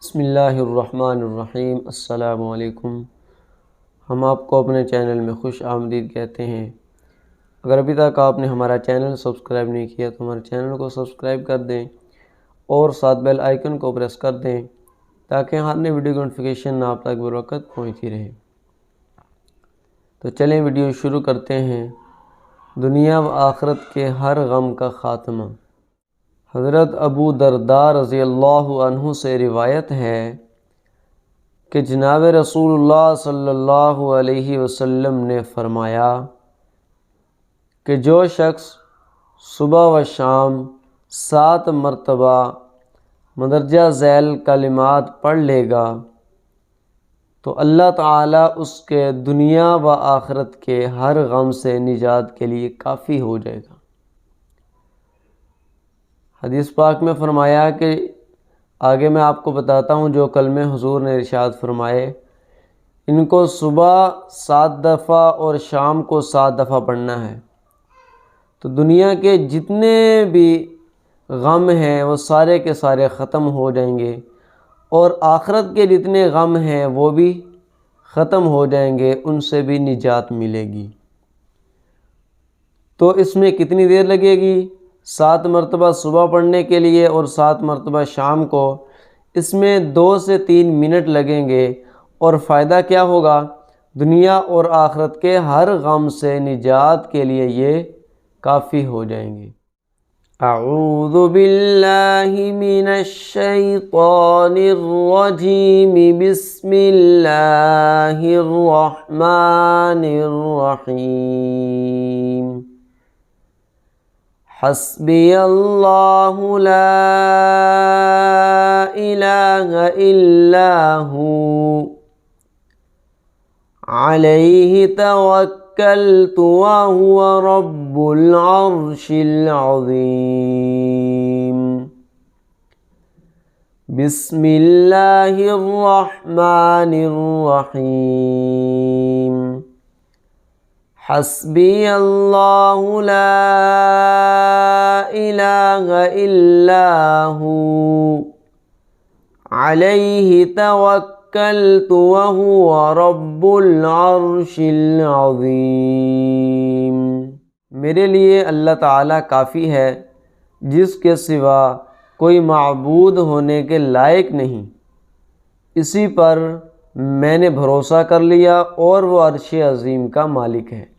बिस्मिल्लाहिर्रहमानिर्रहीम। अस्सलामु अलैकुम। हम आपको अपने चैनल में खुश आमदीद कहते हैं। अगर अभी तक आपने हमारा चैनल सब्सक्राइब नहीं किया तो हमारे चैनल को सब्सक्राइब कर दें और साथ बेल आइकन को प्रेस कर दें ताकि हर नई वीडियो की नोटिफिकेशन आप तक बरवक़्त पहुँचती रहे। तो चलें वीडियो शुरू करते हैं। दुनिया व आखिरत के हर गम का ख़ात्मा। हज़रत अबू दरदा रज़ी अल्लाहु अन्हु से रिवायत है कि जनाब रसूलुल्लाह सल्लल्लाहु अलैहि वसल्लम ने फ़रमाया कि जो शख्स सुबह व शाम 7 मरतबा मदरजा ज़ैल कलिमात पढ़ लेगा तो अल्लाह ताला उसके दुनिया व आखिरत के हर गम से निजात के लिए काफ़ी हो जाएगा। हदीस पाक में फ़रमाया कि आगे मैं आपको बताता हूँ जो कलमे हुजूर ने इरशाद फरमाए, इनको सुबह 7 दफ़ा और शाम को 7 दफ़ा पढ़ना है तो दुनिया के जितने भी गम हैं वो सारे के सारे ख़त्म हो जाएंगे और आखिरत के जितने गम हैं वो भी ख़त्म हो जाएंगे, उनसे भी निजात मिलेगी। तो इसमें कितनी देर लगेगी? 7 मरतबा सुबह पढ़ने के लिए और 7 मरतबा शाम को, इसमें 2 से 3 मिनट लगेंगे और फ़ायदा क्या होगा? दुनिया और आखिरत के हर गम से निजात के लिए ये काफ़ी हो जाएंगे। अऊज़ु बिल्लाहि मिनश शैतानिर रजीम। बिस्मिल्लाहिर रहमानिर रहीम। हस्बी अल्लाहु ला इलाहा इल्ला हू अलैहि तवक्कलतु व हुवा रब्बुल अर्शिल अज़ीम। बिस्मिल्लाहिर रहमानिर रहीम। हस्बी अल्लाहु ला इलाहा इल्ला हू अलैहि तवक्कलतु व हुवा रब्बुल अर्शिल अज़ीम। मेरे लिए अल्लाह ताला काफ़ी है, जिसके सिवा कोई माबूद होने के लायक नहीं। इसी पर मैंने भरोसा कर लिया और वो अर्श अज़ीम का मालिक है।